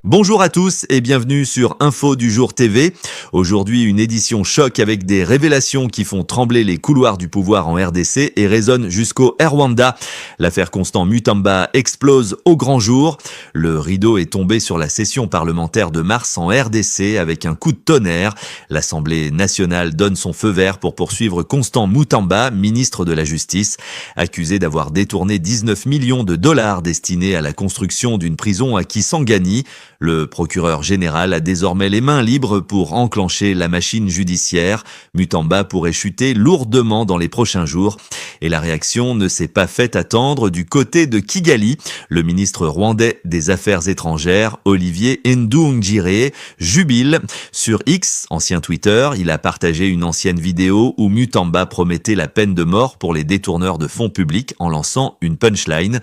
Bonjour à tous et bienvenue sur Info du Jour TV. Aujourd'hui, une édition choc avec des révélations qui font trembler les couloirs du pouvoir en RDC et résonnent jusqu'au Rwanda. L'affaire Constant Mutamba explose au grand jour. Le rideau est tombé sur la session parlementaire de mars en RDC avec un coup de tonnerre. L'Assemblée nationale donne son feu vert pour poursuivre Constant Mutamba, ministre de la Justice, accusé d'avoir détourné 19 millions de dollars destinés à la construction d'une prison à Kisangani. Le procureur général a désormais les mains libres pour enclencher la machine judiciaire. Mutamba pourrait chuter lourdement dans les prochains jours. Et la réaction ne s'est pas fait attendre du côté de Kigali. Le ministre rwandais des Affaires étrangères, Olivier Nduhungirehe, jubile. Sur X, ancien Twitter, il a partagé une ancienne vidéo où Mutamba promettait la peine de mort pour les détourneurs de fonds publics en lançant une punchline.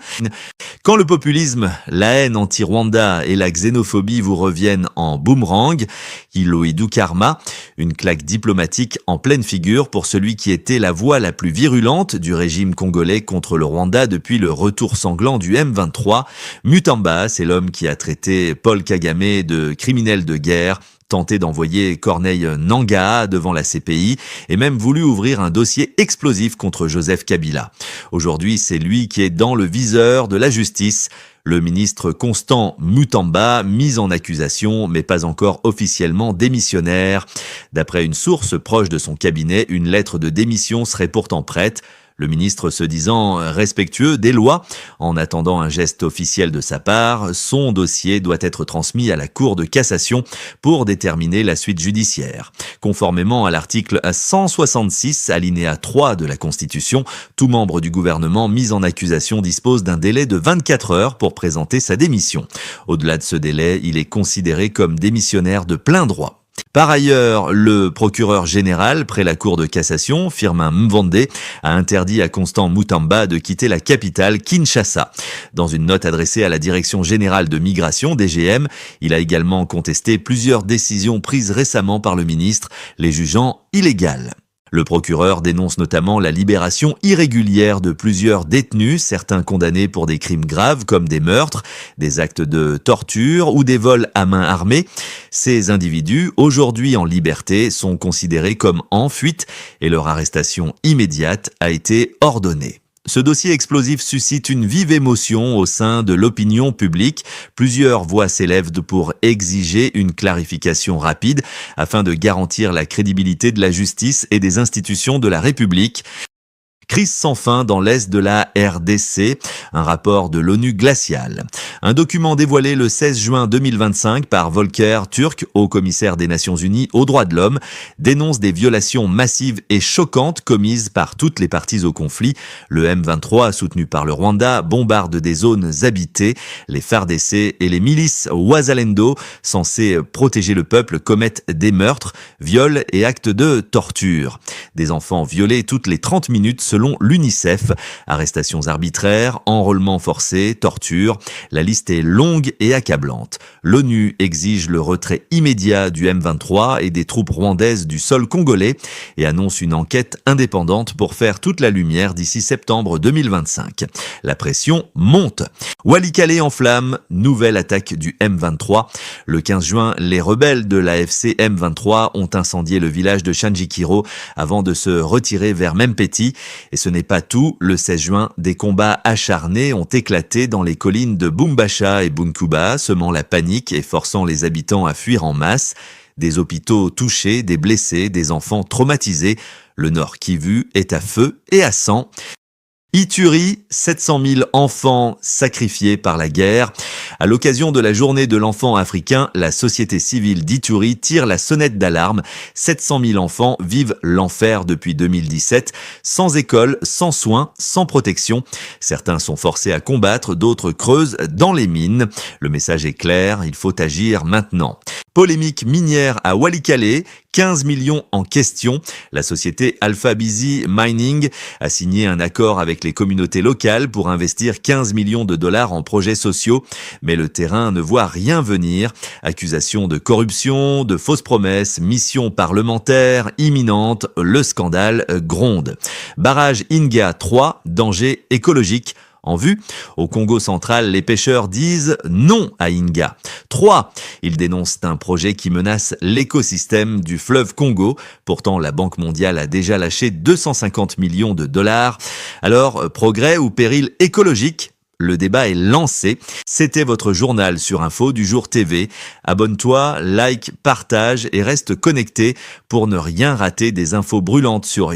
Quand le populisme, la haine anti-Rwanda et la xénophobie vous reviennent en boomerang, Iloïdou Karma, une claque diplomatique en pleine figure pour celui qui était la voix la plus virulente du régime congolais contre le Rwanda depuis le retour sanglant du M23. Mutamba, c'est l'homme qui a traité Paul Kagame de criminel de guerre, tenté d'envoyer Corneille Nangaa devant la CPI et même voulu ouvrir un dossier explosif contre Joseph Kabila. Aujourd'hui, c'est lui qui est dans le viseur de la justice. Le ministre Constant Mutamba, mis en accusation, mais pas encore officiellement démissionnaire. D'après une source proche de son cabinet, une lettre de démission serait pourtant prête. Le ministre se disant respectueux des lois, en attendant un geste officiel de sa part, son dossier doit être transmis à la Cour de cassation pour déterminer la suite judiciaire. Conformément à l'article 166, alinéa 3 de la Constitution, tout membre du gouvernement mis en accusation dispose d'un délai de 24 heures pour présenter sa démission. Au-delà de ce délai, il est considéré comme démissionnaire de plein droit. Par ailleurs, le procureur général près la Cour de cassation, Firmin Mvonde, a interdit à Constant Mutamba de quitter la capitale Kinshasa. Dans une note adressée à la Direction générale de migration, DGM, il a également contesté plusieurs décisions prises récemment par le ministre, les jugeant illégales. Le procureur dénonce notamment la libération irrégulière de plusieurs détenus, certains condamnés pour des crimes graves comme des meurtres, des actes de torture ou des vols à main armée. Ces individus, aujourd'hui en liberté, sont considérés comme en fuite et leur arrestation immédiate a été ordonnée. Ce dossier explosif suscite une vive émotion au sein de l'opinion publique. Plusieurs voix s'élèvent pour exiger une clarification rapide afin de garantir la crédibilité de la justice et des institutions de la République. Crise sans fin dans l'est de la RDC, un rapport de l'ONU glacial. Un document dévoilé le 16 juin 2025 par Volker Turk, haut commissaire des Nations Unies aux droits de l'homme, dénonce des violations massives et choquantes commises par toutes les parties au conflit. Le M23, soutenu par le Rwanda, bombarde des zones habitées. Les FARDC et les milices Wazalendo, censées protéger le peuple, commettent des meurtres, viols et actes de torture. Des enfants violés toutes les 30 minutes selon l'UNICEF. Arrestations arbitraires, enrôlements forcés, torture. La liste est longue et accablante. L'ONU exige le retrait immédiat du M23 et des troupes rwandaises du sol congolais et annonce une enquête indépendante pour faire toute la lumière d'ici septembre 2025. La pression monte. Walikale en flammes, nouvelle attaque du M23. Le 15 juin, les rebelles de l'AFC M23 ont incendié le village de Shanjikiro avant de se retirer vers Mempeti. Et ce n'est pas tout. Le 16 juin, des combats acharnés ont éclaté dans les collines de Bumbasha et Bunkuba, semant la panique et forçant les habitants à fuir en masse. Des hôpitaux touchés, des blessés, des enfants traumatisés. Le Nord Kivu est à feu et à sang. Ituri, 700 000 enfants sacrifiés par la guerre. À l'occasion de la journée de l'enfant africain, la société civile d'Ituri tire la sonnette d'alarme. 700 000 enfants vivent l'enfer depuis 2017, sans école, sans soins, sans protection. Certains sont forcés à combattre, d'autres creusent dans les mines. Le message est clair, il faut agir maintenant. Polémique minière à Walikale, 15 millions en question. La société Alpha Busy Mining a signé un accord avec les communautés locales pour investir 15 millions de dollars en projets sociaux. Mais le terrain ne voit rien venir. Accusations de corruption, de fausses promesses, mission parlementaire imminente, le scandale gronde. Barrage Inga 3, danger écologique. en vue. Au Congo central, les pêcheurs disent non à Inga. 3. Ils dénoncent un projet qui menace l'écosystème du fleuve Congo. Pourtant, la Banque mondiale a déjà lâché 250 millions de dollars. Alors, progrès ou péril écologique ? Le débat est lancé. C'était votre journal sur Info du Jour TV. Abonne-toi, like, partage et reste connecté pour ne rien rater des infos brûlantes sur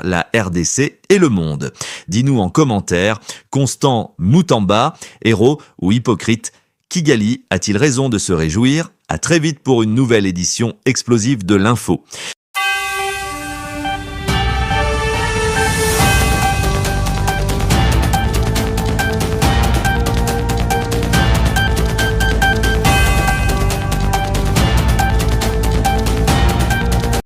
la RDC et le monde. Dis-nous en commentaire, Constant Moutamba, héros ou hypocrite, Kigali a-t-il raison de se réjouir ? À très vite pour une nouvelle édition explosive de l'info.